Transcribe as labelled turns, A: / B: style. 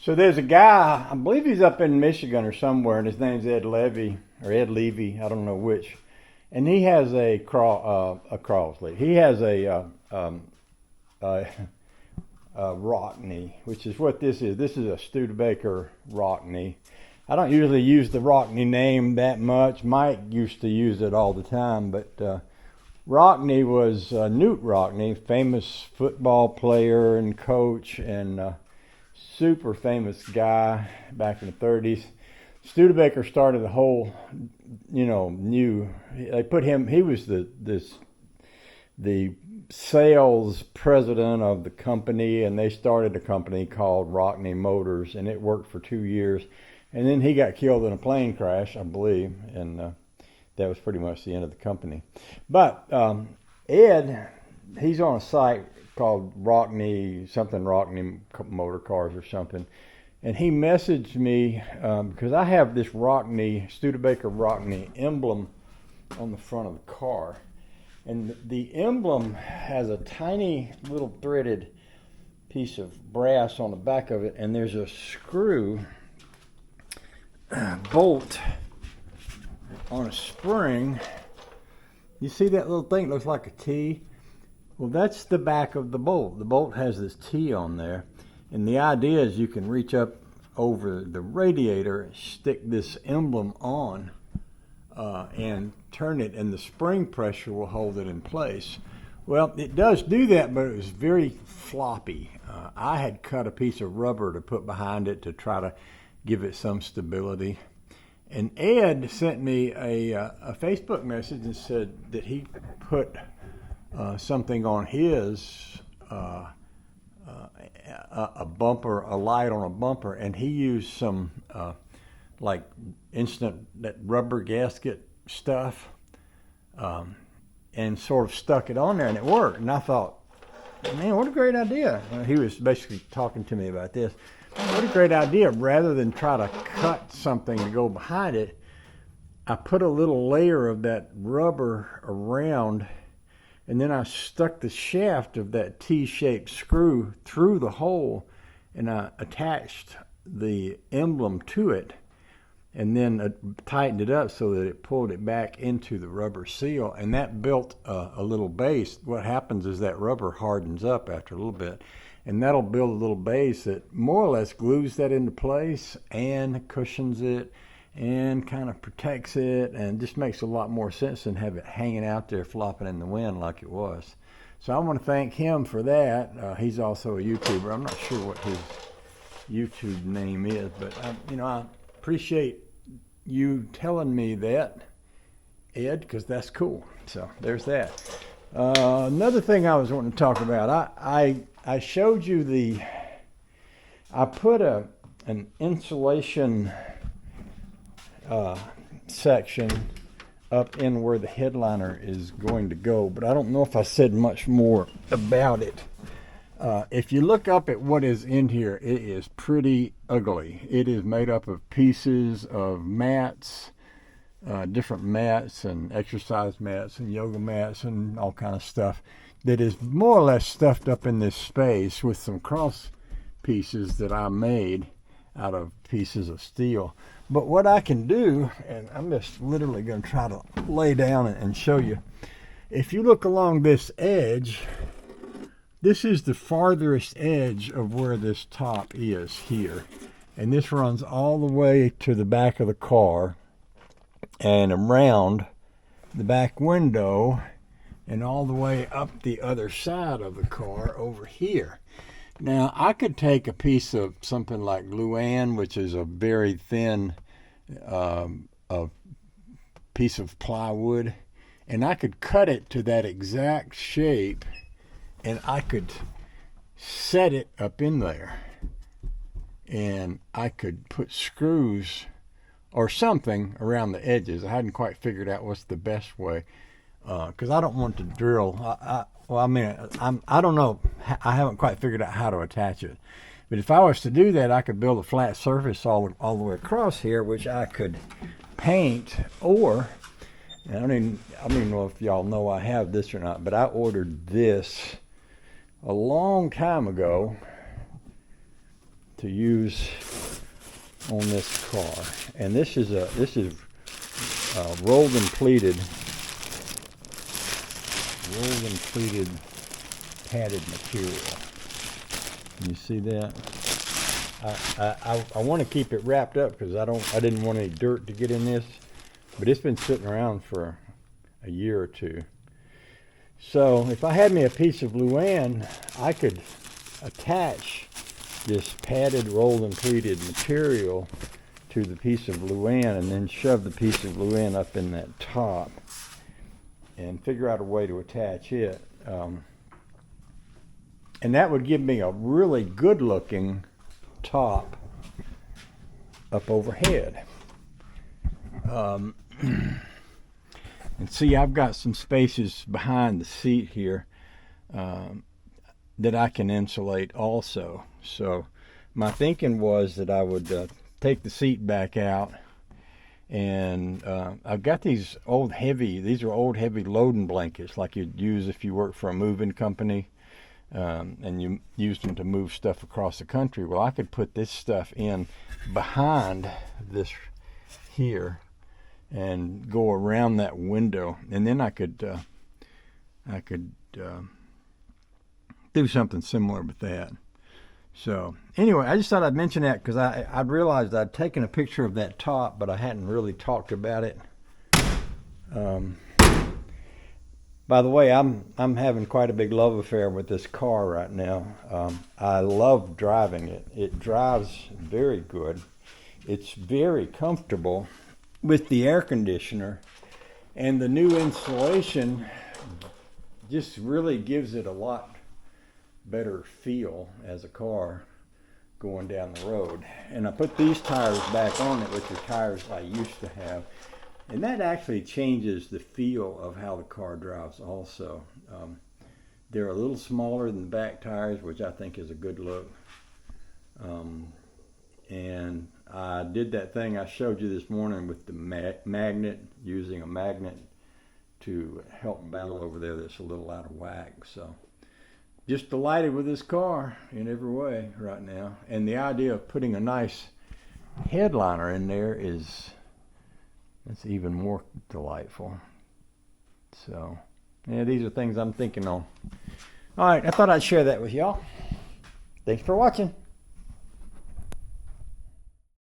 A: So there's a guy, I believe he's up in Michigan or somewhere, and his name's Ed Levy or Ed Levy, I don't know which. And he has a Crossley. He has a Rockne, which is what this is. This is a Studebaker Rockne. I don't usually use the Rockne name that much. Mike used to use it all the time, but Rockne was Newt Rockne, famous football player and coach, and super famous guy back in the 30s. Studebaker started the whole, they put him, he was the sales president of the company, and they started a company called Rockne Motors, and it worked for 2 years. And then he got killed in a plane crash, I believe, and that was pretty much the end of the company. But Ed, he's on a site called Rockne Motor Cars or something, and he messaged me because I have this Studebaker Rockne emblem on the front of the car, and the emblem has a tiny little threaded piece of brass on the back of it, and there's a screw bolt on a spring. You see that little thing? It looks like a T. Well, that's the back of the bolt. The bolt has this T on there, and the idea is you can reach up over the radiator, stick this emblem on, and turn it, and the spring pressure will hold it in place. Well, it does do that, but it was very floppy. I had cut a piece of rubber to put behind it to try to give it some stability. And Ed sent me a Facebook message and said that he put something on his a bumper, a light on a bumper, and he used some like that rubber gasket stuff, and sort of stuck it on there, and it worked. And I thought, man, what a great idea. He was basically talking to me about this. What a great idea. Rather than try to cut something to go behind it, I put a little layer of that rubber around, and then I stuck the shaft of that T-shaped screw through the hole, and I attached the emblem to it, and then tightened it up so that it pulled it back into the rubber seal, and that built a little base. What happens is that rubber hardens up after a little bit, and that'll build a little base that more or less glues that into place and cushions it and kind of protects it, and just makes a lot more sense than have it hanging out there flopping in the wind like it was. So I want to thank him for that. He's also a YouTuber. I'm not sure what his YouTube name is, but I appreciate you telling me that, Ed, because that's cool. So there's that. Another thing I was wanting to talk about, I showed you I put an insulation section up in where the headliner is going to go, but I don't know if I said much more about it. If you look up at what is in here, it is pretty ugly. It is made up of pieces of mats, different mats and exercise mats and yoga mats and all kind of stuff that is more or less stuffed up in this space with some cross pieces that I made out of pieces of steel. But what I can do, and I'm just literally going to try to lay down and show you. If you look along this edge, this is the farthest edge of where this top is here. And this runs all the way to the back of the car and around the back window and all the way up the other side of the car over here. Now, I could take a piece of something like Luan, which is a very thin piece of plywood, and I could cut it to that exact shape, and I could set it up in there, and I could put screws or something around the edges. I hadn't quite figured out what's the best way, because I don't want to drill. I don't know. I haven't quite figured out how to attach it. But if I was to do that, I could build a flat surface all the way across here, which I could paint, or, and I don't even know if y'all know I have this or not, but I ordered this a long time ago to use on this car. And this is rolled and pleated padded material. Can you see that? I want to keep it wrapped up because I didn't want any dirt to get in this, but it's been sitting around for a year or two. So if I had me a piece of Luan, I could attach this padded rolled and pleated material to the piece of Luan and then shove the piece of Luan up in that top and figure out a way to attach it. And that would give me a really good looking top up overhead. And see, I've got some spaces behind the seat here that I can insulate also. So my thinking was that I would take the seat back out, and I've got these are old heavy loading blankets like you'd use if you work for a moving company. And you used them to move stuff across the country. Well, I could put this stuff in behind this here and go around that window, and then I could do something similar with that. So anyway, I just thought I'd mention that because I'd realized I'd taken a picture of that top, but I hadn't really talked about it. By the way, I'm having quite a big love affair with this car right now. I love driving it. It drives very good. It's very comfortable with the air conditioner, and the new insulation just really gives it a lot better feel as a car going down the road. And I put these tires back on it, which are tires I used to have. And that actually changes the feel of how the car drives also. They're a little smaller than the back tires, which I think is a good look. And I did that thing I showed you this morning with the magnet, using a magnet to help battle over there that's a little out of whack. So just delighted with this car in every way right now. And the idea of putting a nice headliner in there that's even more delightful. So, yeah, these are things I'm thinking on. All right, I thought I'd share that with y'all. Thanks for watching.